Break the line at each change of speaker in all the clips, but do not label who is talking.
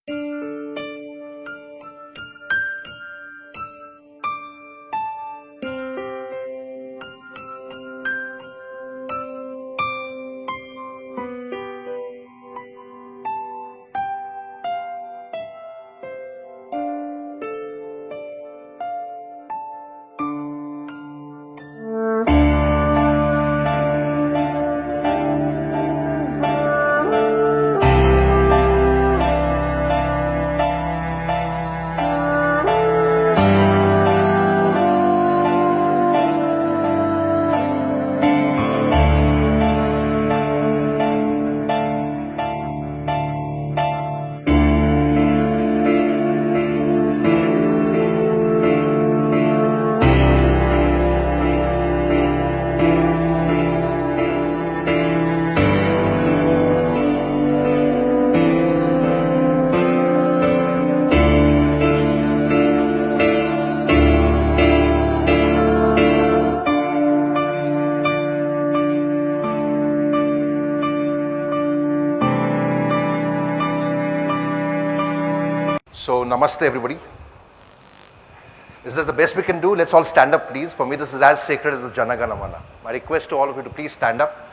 So, namaste everybody. Is this the best we can do? Let's all stand up, please. For me, this is as sacred as the Jana Gana Mana. My request to all of you to please stand up.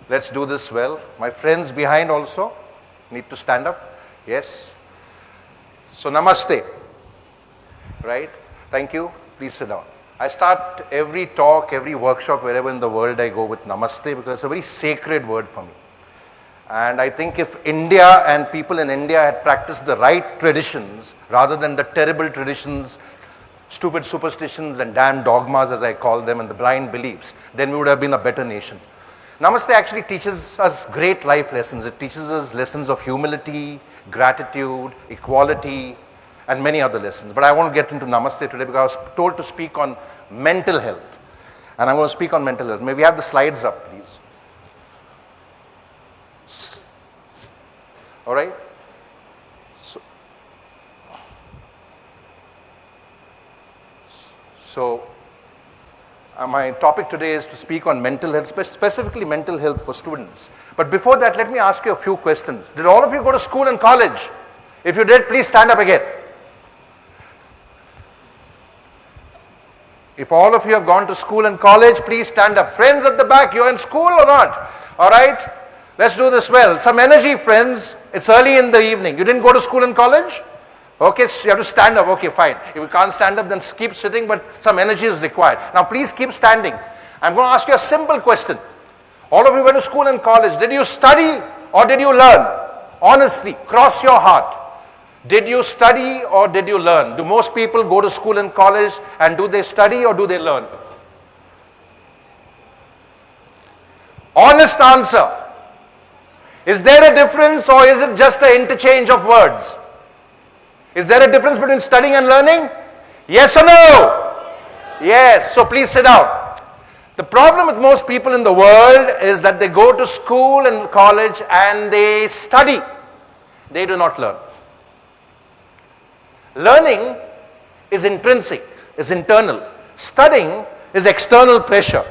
Let's do this well. My friends behind also need to stand up. Yes. So, namaste. Right? Thank you. Please sit down. I start every talk, every workshop, wherever in the world I go with namaste because it's a very sacred word for me. And I think if India and people in India had practiced the right traditions rather than the terrible traditions, stupid superstitions and damn dogmas as I call them and the blind beliefs, then we would have been a better nation. Namaste actually teaches us great life lessons. It teaches us lessons of humility, gratitude, equality and many other lessons. But I won't get into Namaste today because I was told to speak on mental health. And I'm going to speak on mental health. May we have the slides up, please? All right. So my topic today is to speak on mental health, specifically mental health for students. But before that, let me ask you a few questions. Did all of you go to school and college? If you did, please stand up again. If all of you have gone to school and college, please stand up. Friends at the back, you're in school or not? All right. Let's do this well. Some energy, friends. It's early in the evening. You didn't go to school and college? Okay, so you have to stand up. Okay, fine. If you can't stand up, then keep sitting, but some energy is required. Now, please keep standing. I'm going to ask you a simple question. All of you went to school and college. Did you study or did you learn? Honestly, cross your heart. Did you study or did you learn? Do most people go to school and college and do they study or do they learn? Honest answer. Is there a difference or is it just an interchange of words? Is there a difference between studying and learning? Yes or no? Yes. So please sit down. The problem with most people in the world is that they go to school and college and they study. They do not learn. Learning is intrinsic, is internal. Studying is external pressure.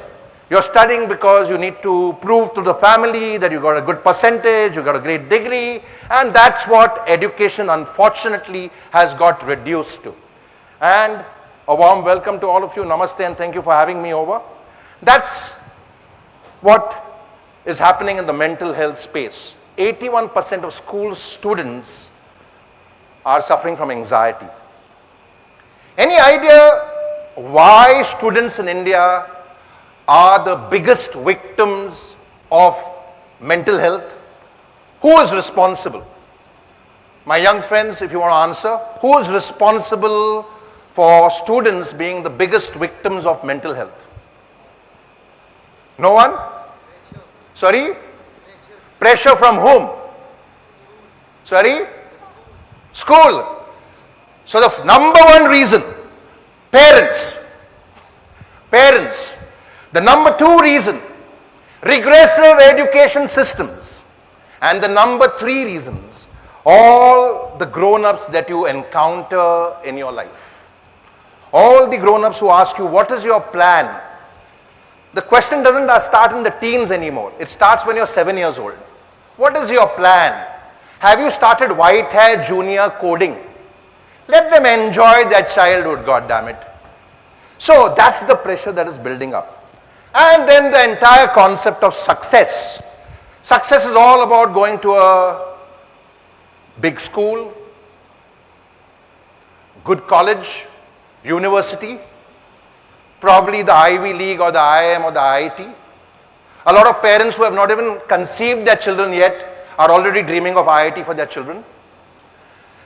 You're studying because you need to prove to the family that you got a good percentage, you got a great degree, and that's what education unfortunately has got reduced to. And a warm welcome to all of you. Namaste and thank you for having me over. That's what is happening in the mental health space. 81% of school students are suffering from anxiety. Any idea why students in India are the biggest victims of mental health? Who is responsible? My young friends, if you want to answer, who is responsible for students being the biggest victims of mental health? No one? Sorry? Pressure from whom? Sorry? School. So the number one reason, parents. Parents. The number two reason, regressive education systems. And the number three reasons, all the grown-ups that you encounter in your life. All the grown-ups who ask you, what is your plan? The question doesn't start in the teens anymore. It starts when you're 7 years old. What is your plan? Have you started white hair junior coding? Let them enjoy their childhood, God damn it. So that's the pressure that is building up. And then the entire concept of success. Success is all about going to a big school, good college, university, probably the Ivy League or the IIM or the IIT. A lot of parents who have not even conceived their children yet are already dreaming of IIT for their children.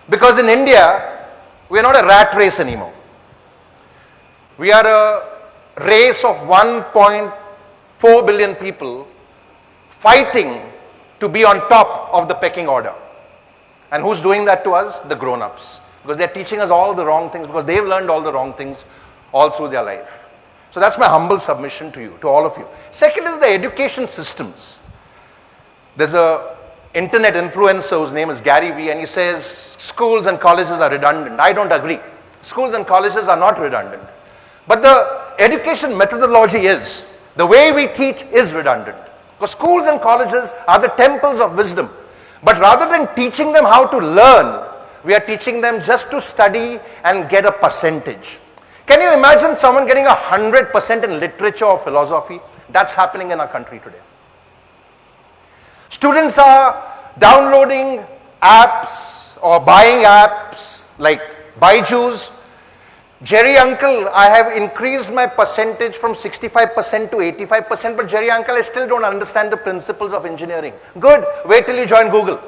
Because in India, we are not a rat race anymore. We are a race of 1.4 billion people fighting to be on top of the pecking order. And who's doing that to us? The grown-ups. Because they're teaching us all the wrong things, because they've learned all the wrong things all through their life. So that's my humble submission to you, to all of you. Second is the education systems. There's a internet influencer whose name is Gary Vee, and he says schools and colleges are redundant. I don't agree. Schools and colleges are not redundant. But the education methodology is, the way we teach is redundant. Because schools and colleges are the temples of wisdom. But rather than teaching them how to learn, we are teaching them just to study and get a percentage. Can you imagine someone getting 100% in literature or philosophy? That's happening in our country today. Students are downloading apps or buying apps like Byju's. Jerry uncle, I have increased my percentage from 65% to 85%, but Jerry uncle, I still don't understand the principles of engineering. Good, wait till you join Google.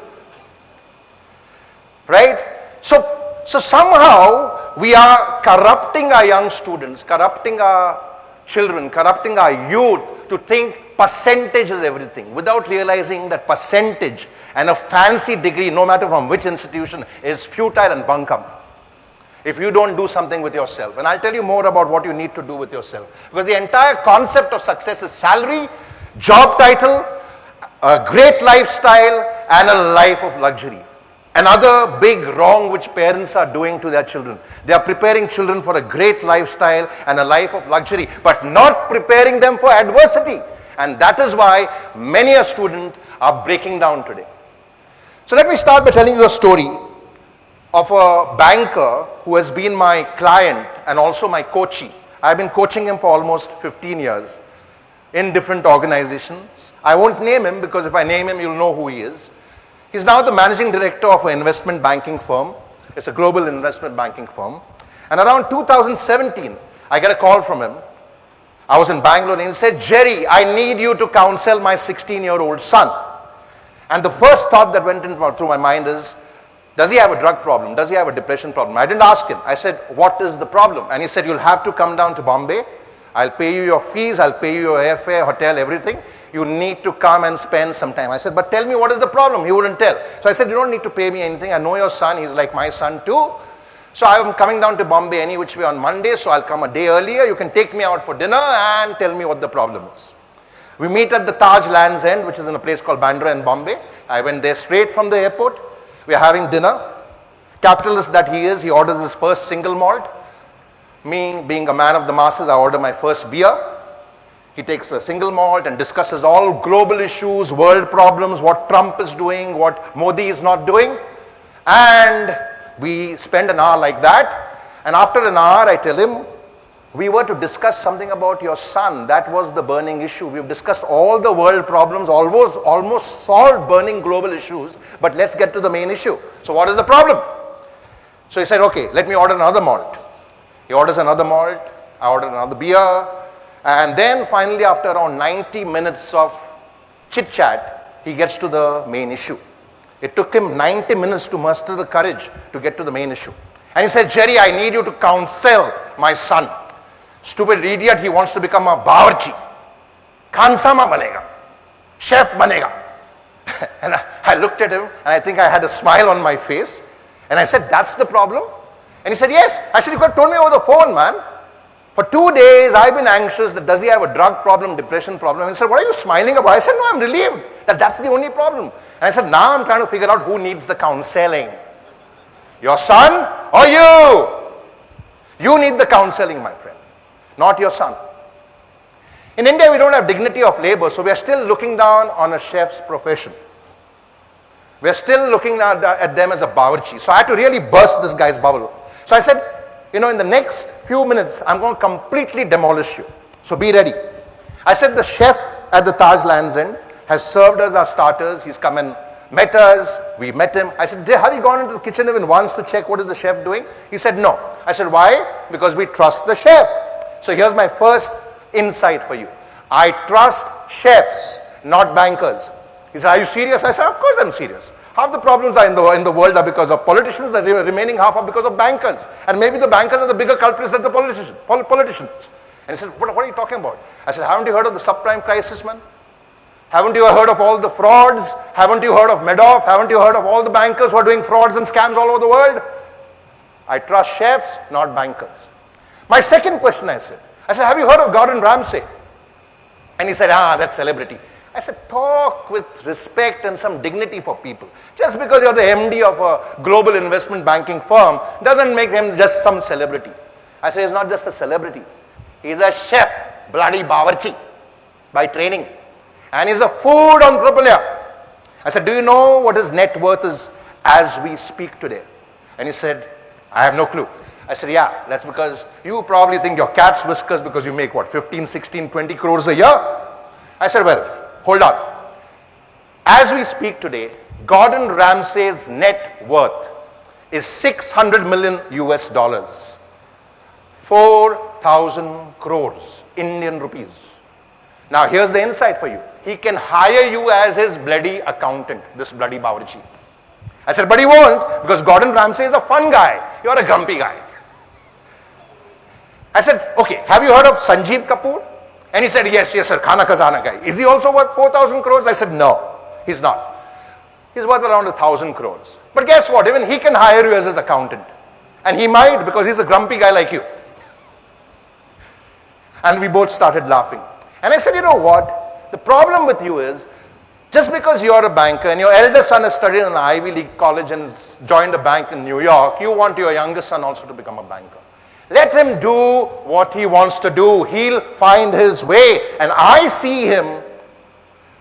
Right? So somehow we are corrupting our young students, corrupting our children, corrupting our youth to think percentage is everything, without realizing that percentage and a fancy degree, no matter from which institution, is futile and bunkum if you don't do something with yourself. And I'll tell you more about what you need to do with yourself. Because the entire concept of success is salary, job title, a great lifestyle, and a life of luxury. Another big wrong which parents are doing to their children. They are preparing children for a great lifestyle and a life of luxury, but not preparing them for adversity. And that is why many a student are breaking down today. So let me start by telling you a story of a banker who has been my client and also my coachee. I've been coaching him for almost 15 years in different organizations. I won't name him because if I name him, you'll know who he is. He's now the managing director of an investment banking firm. It's a global investment banking firm. And around 2017, I get a call from him. I was in Bangalore and he said, Jerry, I need you to counsel my 16-year-old son. And the first thought that went through my mind is, does he have a drug problem? Does he have a depression problem? I didn't ask him. I said, what is the problem? And he said, you'll have to come down to Bombay. I'll pay you your fees. I'll pay you your airfare, hotel, everything. You need to come and spend some time. I said, but tell me what is the problem? He wouldn't tell. So I said, you don't need to pay me anything. I know your son. He's like my son too. So I'm coming down to Bombay any which way on Monday. So I'll come a day earlier. You can take me out for dinner and tell me what the problem is. We meet at the Taj Land's End, which is in a place called Bandra in Bombay. I went there straight from the airport. We are having dinner. Capitalist that he is, he orders his first single malt. Me, being a man of the masses, I order my first beer. He takes a single malt and discusses all global issues, world problems, what Trump is doing, what Modi is not doing. And we spend an hour like that. And after an hour, I tell him, we were to discuss something about your son. That was the burning issue. We've discussed all the world problems, almost solved burning global issues, but let's get to the main issue. So what is the problem? So he said, okay, let me order another malt. He orders another malt. I order another beer. And then finally, after around 90 minutes of chit-chat, he gets to the main issue. It took him 90 minutes to muster the courage to get to the main issue. And he said, Jerry, I need you to counsel my son. Stupid idiot, he wants to become a bawarchi. Khansama banega. Chef banega. And I looked at him and I think I had a smile on my face. And I said, that's the problem? And he said, yes. I said, you could have told me over the phone, man. For 2 days, I've been anxious that does he have a drug problem, depression problem? And he said, what are you smiling about? I said, no, I'm relieved that that's the only problem. And I said, now I'm trying to figure out who needs the counseling. Your son or you? You need the counseling, my friend, not your son. In India, we don't have dignity of labor, so we are still looking down on a chef's profession. We're still looking at them as a bawarchi. So I had to really burst this guy's bubble. So I said, in the next few minutes, I'm going to completely demolish you. So be ready. I said, the chef at the Taj Lands End has served us our starters. He's come and met us. We met him. I said, have you gone into the kitchen even once to check what is the chef doing? He said, no. I said, why? Because we trust the chef. So here's my first insight for you. I trust chefs, not bankers. He said, are you serious? I said, of course I'm serious. Half the problems are in the world are because of politicians, the remaining half are because of bankers. And maybe the bankers are the bigger culprits than the politicians. And he said, what are you talking about? I said, haven't you heard of the subprime crisis, man? Haven't you heard of all the frauds? Haven't you heard of Madoff? Haven't you heard of all the bankers who are doing frauds and scams all over the world? I trust chefs, not bankers. My second question I said, have you heard of Gordon Ramsay? And he said, that's celebrity. I said, talk with respect and some dignity for people. Just because you're the MD of a global investment banking firm doesn't make him just some celebrity. I said, he's not just a celebrity. He's a chef, bloody bawarchi, by training. And he's a food entrepreneur. I said, do you know what his net worth is as we speak today? And he said, I have no clue. I said, yeah, that's because you probably think your cat's whiskers because you make what, 15, 16, 20 crores a year? I said, well, hold on. As we speak today, Gordon Ramsay's net worth is 600 million US dollars. 4,000 crores Indian rupees. Now here's the insight for you. He can hire you as his bloody accountant, this bloody bawarchi. I said, but he won't, because Gordon Ramsay is a fun guy. You're a grumpy guy. I said, okay, have you heard of Sanjeev Kapoor? And he said, yes, sir, Khana Khazana guy. Is he also worth 4,000 crores? I said, no, he's not. He's worth around 1,000 crores. But guess what? Even he can hire you as his accountant. And he might, because he's a grumpy guy like you. And we both started laughing. And I said, you know what? The problem with you is, just because you're a banker and your elder son has studied in an Ivy League college and joined a bank in New York, you want your younger son also to become a banker. Let him do what he wants to do. He'll find his way. And I see him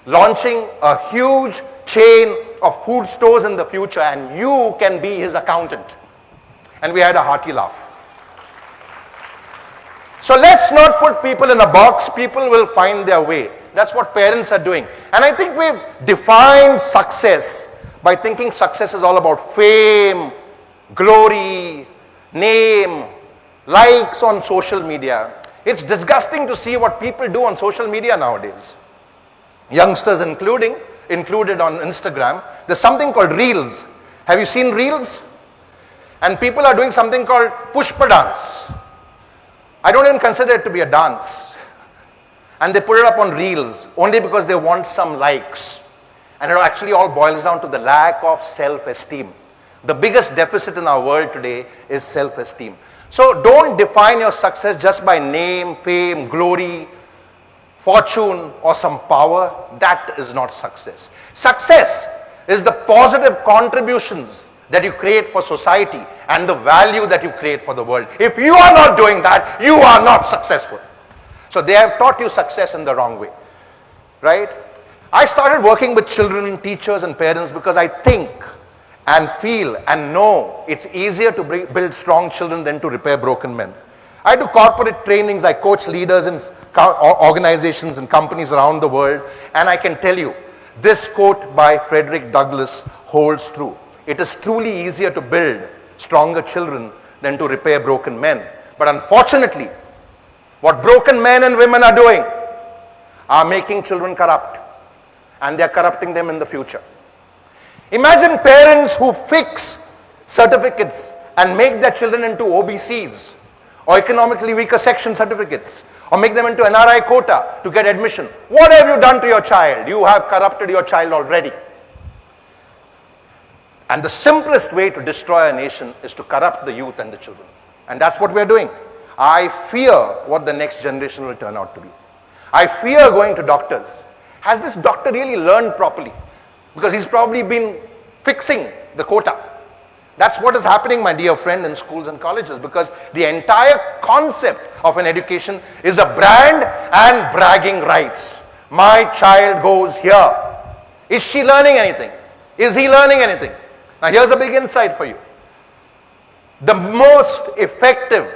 launching a huge chain of food stores in the future, and you can be his accountant. And we had a hearty laugh. So let's not put people in a box. People will find their way. That's what parents are doing. And I think we've defined success by thinking success is all about fame, glory, name, likes on social media. It's disgusting to see what people do on social media nowadays. Youngsters included on Instagram. There's something called Reels. Have you seen Reels? And people are doing something called Pushpa dance. I don't even consider it to be a dance. And they put it up on Reels only because they want some likes. And it actually all boils down to the lack of self-esteem. The biggest deficit in our world today is self-esteem. So don't define your success just by name, fame, glory, fortune, or some power. That is not success. Success is the positive contributions that you create for society and the value that you create for the world. If you are not doing that, you are not successful. So they have taught you success in the wrong way, right? I started working with children, teachers, and parents because I think and feel and know it's easier to build strong children than to repair broken men. I do corporate trainings, I coach leaders in organizations and companies around the world, and I can tell you, this quote by Frederick Douglass holds true. It is truly easier to build stronger children than to repair broken men. But unfortunately, what broken men and women are doing are making children corrupt, and they are corrupting them in the future. Imagine parents who fix certificates and make their children into OBCs or economically weaker section certificates, or make them into NRI quota to get admission. What have you done to your child? You have corrupted your child already. And the simplest way to destroy a nation is to corrupt the youth and the children. And that's what we're doing. I fear what the next generation will turn out to be. I fear going to doctors. Has this doctor really learned properly? Because he's probably been fixing the quota. That's what is happening, my dear friend, in schools and colleges, because the entire concept of an education is a brand and bragging rights. My child goes here. Is she learning anything? Is he learning anything? Now here's a big insight for you. The most effective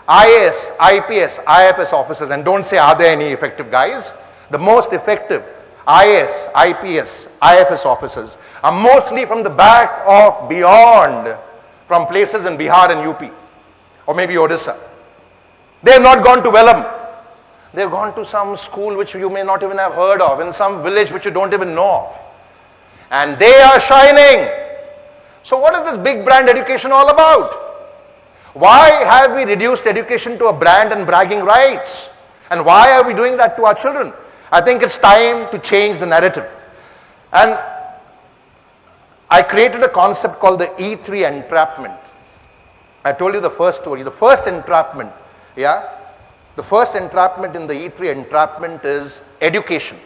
IAS, IPS, IFS officers, and don't say are there any effective guys, the most effective IAS, IPS, IFS officers are mostly from the back of beyond, from places in Bihar and UP, or maybe Odisha. They have not gone to Welham. They have gone to some school which you may not even have heard of, in some village which you don't even know of. And they are shining. So what is this big brand education all about? Why have we reduced education to a brand and bragging rights? And why are we doing that to our children? I think it's time to change the narrative. And I created a concept called the E3 entrapment. I told you the first story. The first entrapment, the first entrapment in the E3 entrapment is education.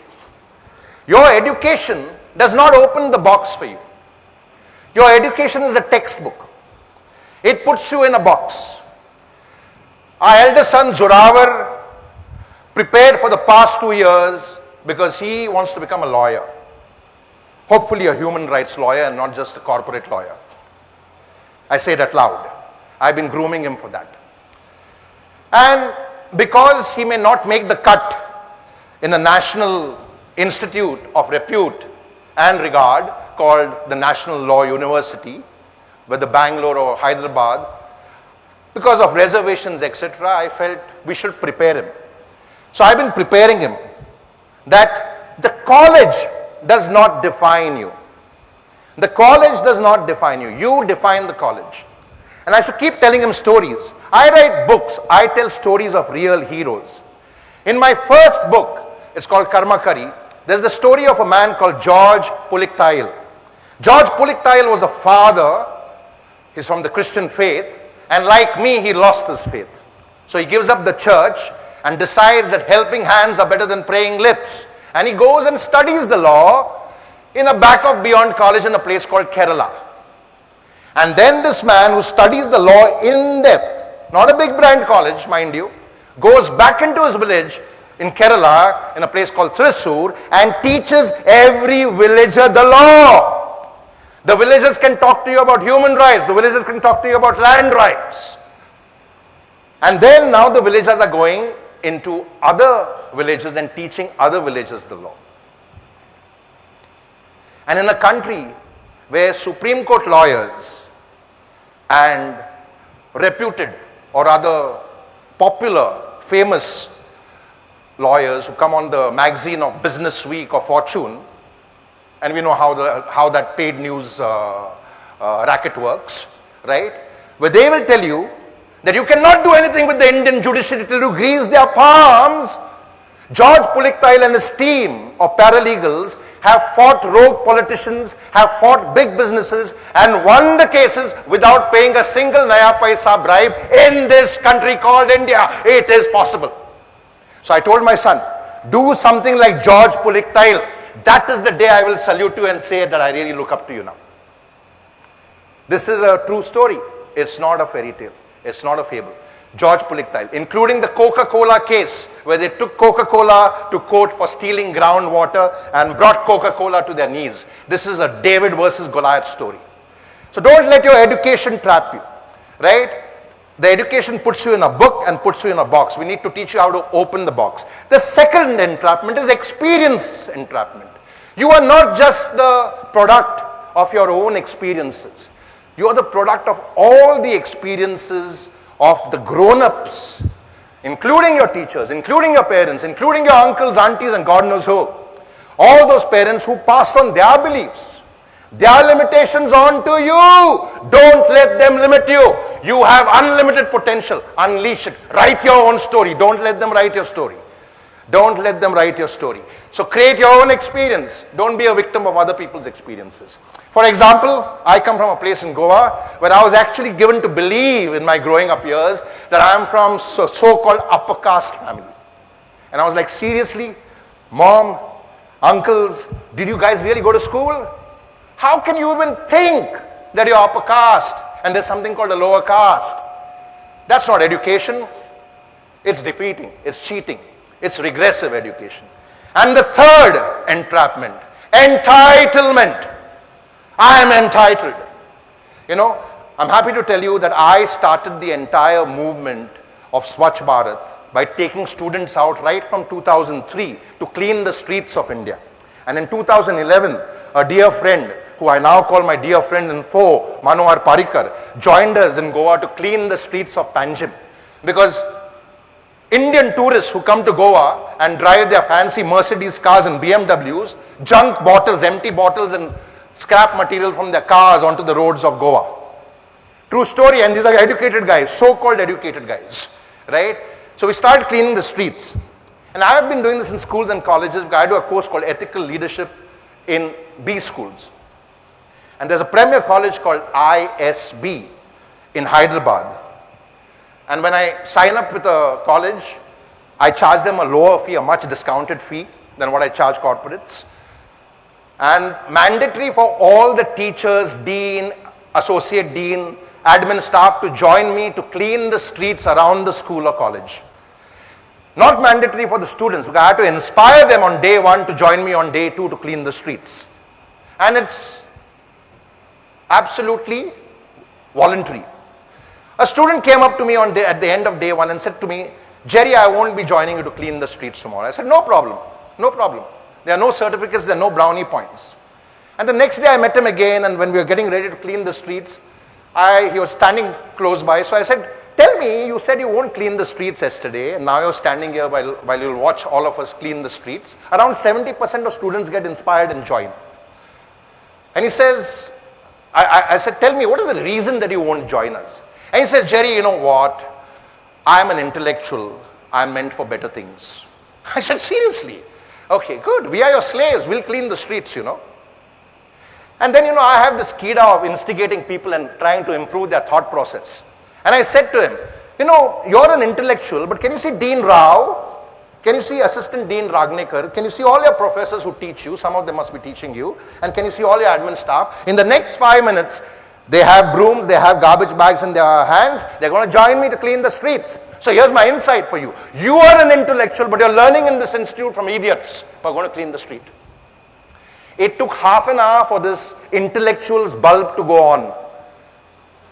Your education does not open the box for you. Your education is a textbook. It puts you in a box. Our eldest son Zorawar prepared for the past 2 years because he wants to become a lawyer. Hopefully a human rights lawyer and not just a corporate lawyer. I say that loud. I've been grooming him for that. And because he may not make the cut in a national institute of repute and regard called the National Law University, whether Bangalore or Hyderabad, because of reservations, etc., I felt we should prepare him. So I've been preparing him that the college does not define you. The college does not define you. You define the college. And I should keep telling him stories. I write books. I tell stories of real heroes. In my first book, it's called Karma Kari, there's the story of a man called George Puliktail. George Puliktail was a father. He's from the Christian faith. And like me, he lost his faith. So he gives up the church and decides that helping hands are better than praying lips. And he goes and studies the law in a back of beyond college in a place called Kerala. And then this man who studies the law in depth, not a big brand college, mind you, goes back into his village in Kerala, in a place called Thrissur, and teaches every villager the law. The villagers can talk to you about human rights. The villagers can talk to you about land rights. And then now the villagers are going into other villages and teaching other villagers the law. And in a country where Supreme Court lawyers and reputed or rather popular, famous lawyers who come on the magazine of Business Week or Fortune, and we know how that paid news racket works, right? Where they will tell you that you cannot do anything with the Indian judiciary till you grease their palms. George Puliktail and his team of paralegals have fought rogue politicians, have fought big businesses and won the cases without paying a single naya paisa bribe in this country called India. It is possible. So I told my son, do something like George Puliktail. That is the day I will salute you and say that I really look up to you now. This is a true story. It's not a fairy tale. It's not a fable. George Puliktail, including the Coca-Cola case, where they took Coca-Cola to court for stealing groundwater and brought Coca-Cola to their knees. This is a David versus Goliath story. So don't let your education trap you, right? The education puts you in a book and puts you in a box. We need to teach you how to open the box. The second entrapment is experience entrapment. You are not just the product of your own experiences. You are the product of all the experiences of the grown-ups, including your teachers, including your parents, including your uncles, aunties, and God knows who. All those parents who passed on their beliefs, their limitations on to you. Don't let them limit you. You have unlimited potential. Unleash it. Write your own story. Don't let them write your story. Don't let them write your story. So create your own experience. Don't be a victim of other people's experiences. For example, I come from a place in Goa where I was actually given to believe in my growing up years that I am from so-called upper caste family. And I was like, seriously? Mom, uncles, did you guys really go to school? How can you even think that you're upper caste and there's something called a lower caste? That's not education. It's defeating. It's cheating. It's regressive education. And the third entrapment, entitlement. I am entitled. You know, I'm happy to tell you that I started the entire movement of Swachh Bharat by taking students out right from 2003 to clean the streets of India. And in 2011, a dear friend, who I now call my dear friend and foe, Manohar Parrikar, joined us in Goa to clean the streets of Panjim. Because Indian tourists who come to Goa and drive their fancy Mercedes cars and BMWs, junk bottles, empty bottles and scrap material from their cars onto the roads of Goa. True story, and these are educated guys, so-called educated guys, right? So we started cleaning the streets. And I have been doing this in schools and colleges because I do a course called Ethical Leadership in B schools. And there's a premier college called ISB in Hyderabad. And when I sign up with a college, I charge them a lower fee, a much discounted fee than what I charge corporates. And mandatory for all the teachers, dean, associate dean, admin staff to join me to clean the streets around the school or college. Not mandatory for the students, because I had to inspire them on day one to join me on day two to clean the streets. And it's absolutely voluntary. A student came up to me at the end of day one and said to me, Jerry, I won't be joining you to clean the streets tomorrow. I said, no problem, no problem. There are no certificates, there are no brownie points. And the next day I met him again, and when we were getting ready to clean the streets, he was standing close by. So I said, tell me, you said you won't clean the streets yesterday, and now you're standing here while you'll watch all of us clean the streets. Around 70% of students get inspired and join. And he says, I said, tell me, what is the reason that you won't join us? And he said, Jerry, you know what? I'm an intellectual. I'm meant for better things. I said, seriously? Okay, good. We are your slaves. We'll clean the streets, you know. And then, I have this kida of instigating people and trying to improve their thought process. And I said to him, you're an intellectual, but can you see Dean Rao? Can you see Assistant Dean Ragnekar? Can you see all your professors who teach you? Some of them must be teaching you. And can you see all your admin staff? In the next 5 minutes, they have brooms, they have garbage bags in their hands. They're going to join me to clean the streets. So here's my insight for you. You are an intellectual, but you're learning in this institute from idiots who are going to clean the street. It took half an hour for this intellectual's bulb to go on,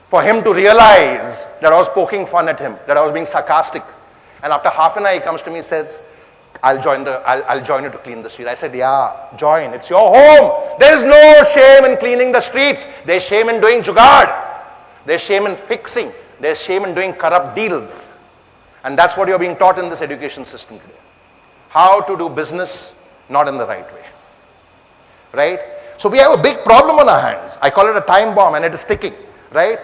for him to realize that I was poking fun at him, that I was being sarcastic. And after half an hour, he comes to me and says, I'll join you to clean the street. I said, yeah, join. It's your home. There's no shame in cleaning the streets. There's shame in doing jugaad. There's shame in fixing. There's shame in doing corrupt deals. And that's what you're being taught in this education system today. How to do business not in the right way. Right? So we have a big problem on our hands. I call it a time bomb, and it is ticking. Right?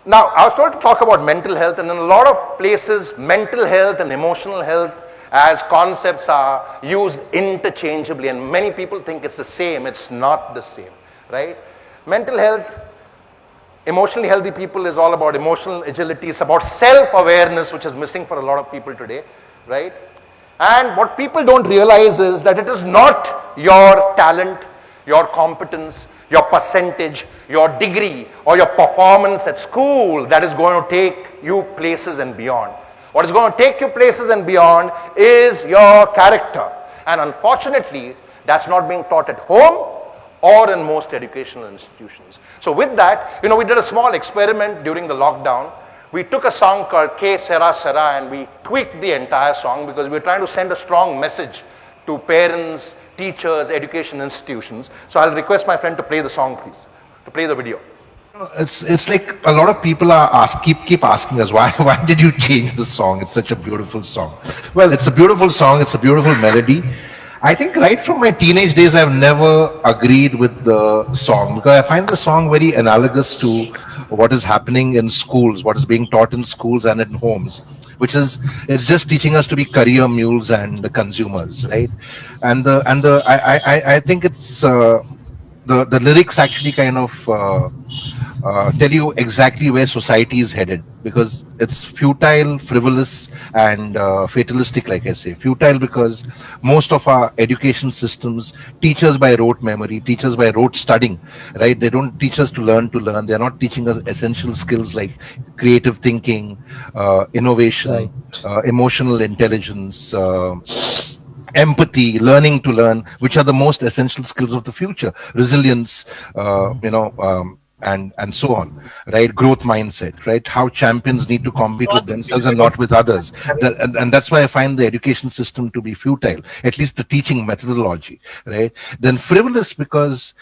Now, I was told to talk about mental health, and in a lot of places, mental health and emotional health as concepts are used interchangeably, and many people think it's the same. It's not the same, right? Mental health, emotionally healthy people is all about emotional agility. It's about self-awareness, which is missing for a lot of people today, right? And what people don't realize is that it is not your talent, your competence, your percentage, your degree, or your performance at school that is going to take you places and beyond. What is going to take you places and beyond is your character. And unfortunately, that's not being taught at home or in most educational institutions. So with that, we did a small experiment during the lockdown. We took a song called Ke Sera Sera and we tweaked the entire song because we were trying to send a strong message to parents, teachers, education institutions. So I'll request my friend to play the song, please, to play the video.
It's like a lot of people keep asking us, why did you change the song? It's such a beautiful song. Well, it's a beautiful song, it's a beautiful melody. I think right from my teenage days, I've never agreed with the song because I find the song very analogous to what is happening in schools, what is being taught in schools and in homes, it's just teaching us to be career mules and consumers, right? And I think it's the lyrics actually kind of tell you exactly where society is headed, because it's futile, frivolous, and fatalistic, like I say. Futile because most of our education systems teach us by rote memory, teach us by rote studying, right? They don't teach us to learn. They're not teaching us essential skills like creative thinking, innovation, right, emotional intelligence, empathy, learning to learn, which are the most essential skills of the future. Resilience, and so on, right? Growth mindset, right? How champions need to compete with themselves and not with others. And that's why I find the education system to be futile, at least the teaching methodology, right? Then frivolous because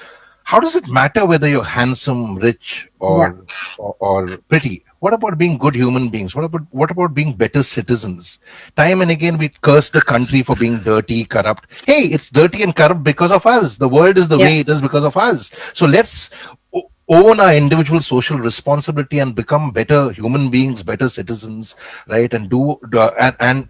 how does it matter whether you're handsome, rich,
Yeah.
or pretty? What about being good human beings? What about being better citizens? Time and again we curse the country for being dirty, corrupt. Hey, it's dirty and corrupt because of us. The world is the
Yeah.
way it is because of us. So let's own our individual social responsibility and become better human beings, better citizens, right? And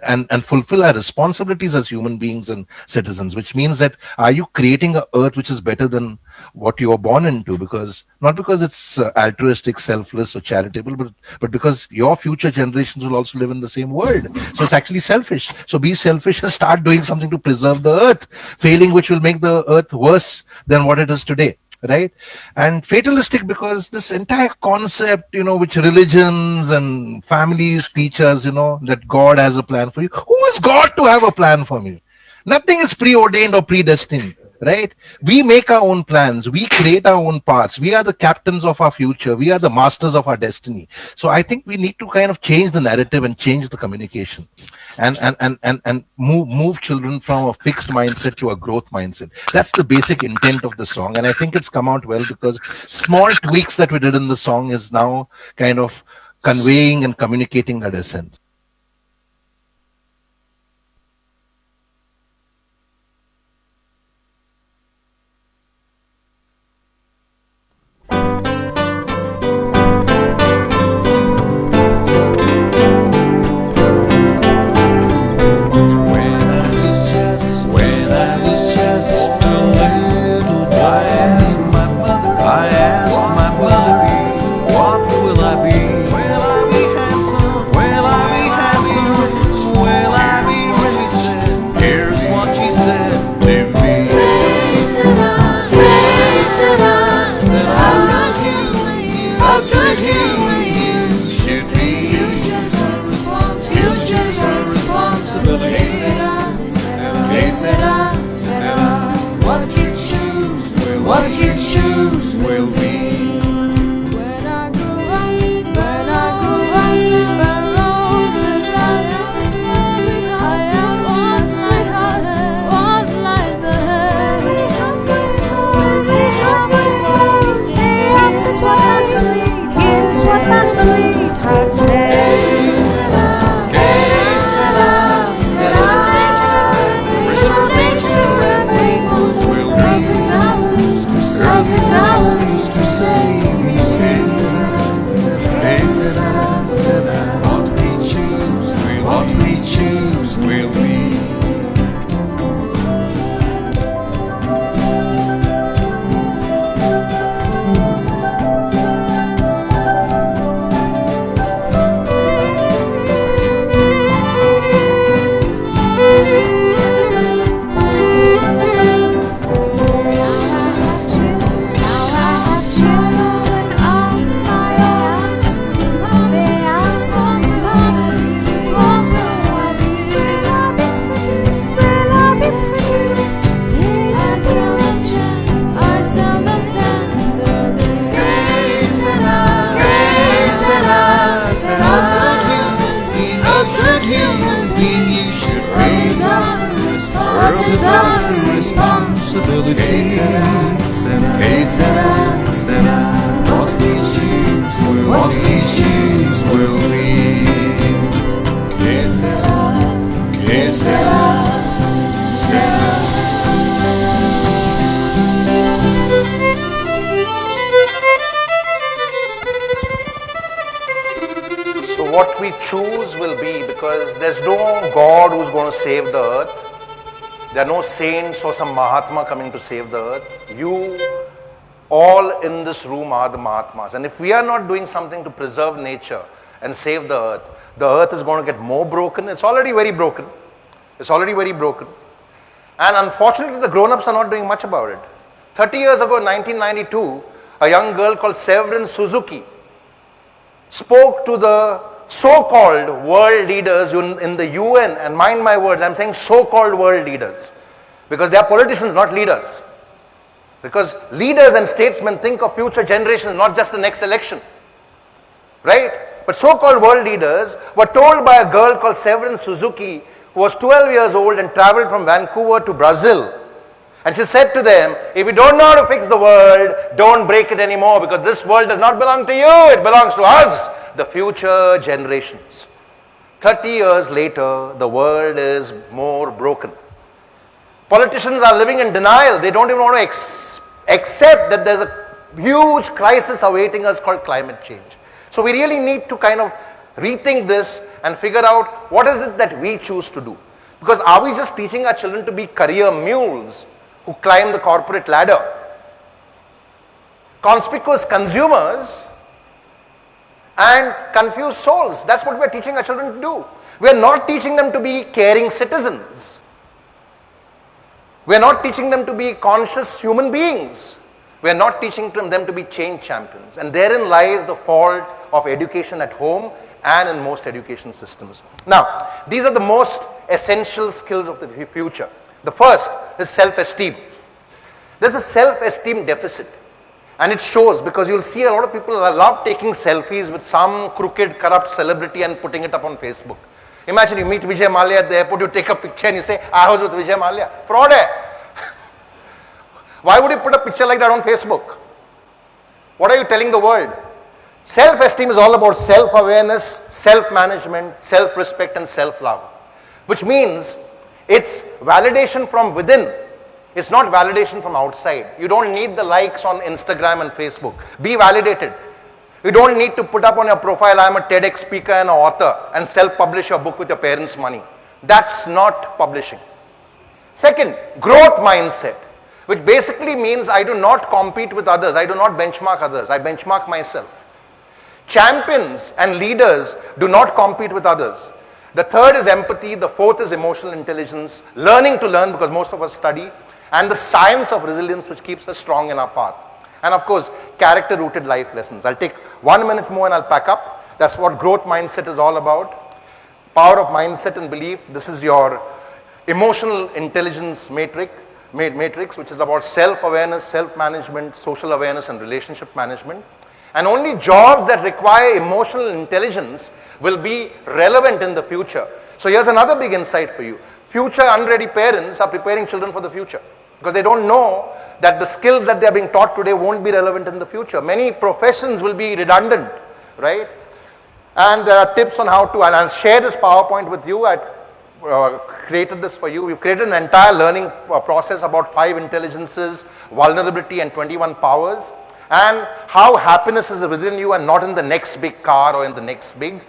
and fulfill our responsibilities as human beings and citizens, which means that are you creating a earth which is better than what you were born into? Because not because it's altruistic, selfless, or charitable, but because your future generations will also live in the same world. So it's actually selfish. So be selfish and start doing something to preserve the earth, failing which will make the earth worse than what it is today, right? And fatalistic because this entire concept, which religions and families teach us, that God has a plan for you. Who is God to have a plan for me? Nothing is preordained or predestined, right? We make our own plans, we create our own paths, we are the captains of our future, we are the masters of our destiny. So I think we need to kind of change the narrative and change the communication, and move children from a fixed mindset to a growth mindset. That's the basic intent of the song, and I think it's come out well because small tweaks that we did in the song is now kind of conveying and communicating that essence.
When I was just a little boy, I asked my mother, what will I be? Will I be handsome? Will I be handsome? Will I be rich? Here's what she said to me. A good human you should be. What you choose will be.
When I grew up, there rose the light, my sweetheart, what lies ahead? We have here's what my sweetheart said.
Towers to save me, what we choose will be. Responsibility. Hey, Sarah, what we choose will be. Que Sarah.
So what we choose will be, because there's no God who's going to save the earth. There are no saints or some Mahatma coming to save the earth. You all in this room are the Mahatmas. And if we are not doing something to preserve nature and save the earth is going to get more broken. It's already very broken. And unfortunately, the grown-ups are not doing much about it. 30 years ago, in 1992, a young girl called Severin Suzuki spoke to the so-called world leaders in the UN, and mind my words, I'm saying so-called world leaders, because they are politicians, not leaders. Because leaders and statesmen think of future generations, not just the next election. Right? But so-called world leaders were told by a girl called Severin Suzuki, who was 12 years old and traveled from Vancouver to Brazil. And she said to them, if you don't know how to fix the world, don't break it anymore, because this world does not belong to you, it belongs to us, the future generations. 30 years later, the world is more broken. Politicians are living in denial. They don't even want to accept that there's a huge crisis awaiting us called climate change. So we really need to kind of rethink this and figure out what is it that we choose to do. Because are we just teaching our children to be career mules who climb the corporate ladder? Conspicuous consumers and confused souls. That's what we're teaching our children to do. We're not teaching them to be caring citizens. We're not teaching them to be conscious human beings. We're not teaching them to be change champions. And therein lies the fault of education at home and in most education systems. Now, these are the most essential skills of the future. The first is self-esteem. There's a self-esteem deficit. And it shows because you'll see a lot of people love taking selfies with some crooked, corrupt celebrity and putting it up on Facebook. Imagine you meet Vijay Mallya at the airport, you take a picture and you say, I was with Vijay Mallya. Fraud hai. Why would you put a picture like that on Facebook? What are you telling the world? Self-esteem is all about self-awareness, self-management, self-respect and self-love. Which means it's validation from within. It's not validation from outside. You don't need the likes on Instagram and Facebook. Be validated. You don't need to put up on your profile, I'm a TEDx speaker and an author, and self-publish your book with your parents' money. That's not publishing. Second, growth mindset, which basically means I do not compete with others. I do not benchmark others. I benchmark myself. Champions and leaders do not compete with others. The third is empathy. The fourth is emotional intelligence, learning to learn because most of us study, and the science of resilience, which keeps us strong in our path. And of course, character-rooted life lessons. I'll take 1 minute more and I'll pack up. That's what growth mindset is all about. Power of mindset and belief. This is your emotional intelligence matrix, which is about self-awareness, self-management, social awareness, and relationship management. And only jobs that require emotional intelligence will be relevant in the future. So here's another big insight for you. Future unready parents are preparing children for the future because they don't know that the skills that they're being taught today won't be relevant in the future. Many professions will be redundant, right? And there are tips on how to, and I'll share this PowerPoint with you. I created this for you. We've created an entire learning process about 5 intelligences, vulnerability, and 21 powers, and how happiness is within you and not in the next big car or in the next big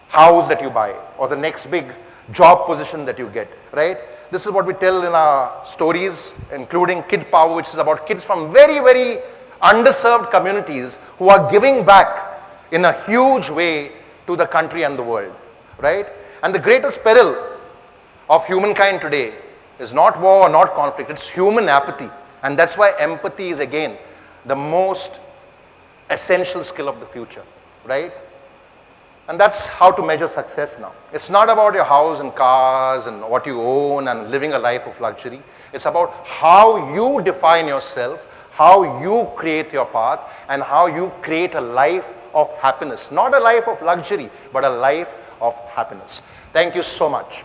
house that you buy or the next big job position that you get, right? This is what we tell in our stories, including Kid Power, which is about kids from very, very underserved communities who are giving back in a huge way to the country and the world, right? And the greatest peril of humankind today is not war, not conflict, it's human apathy. And that's why empathy is again the most essential skill of the future, right? And that's how to measure success now. It's not about your house and cars and what you own and living a life of luxury. It's about how you define yourself, how you create your path, and how you create a life of happiness. Not a life of luxury, but a life of happiness. Thank you so much.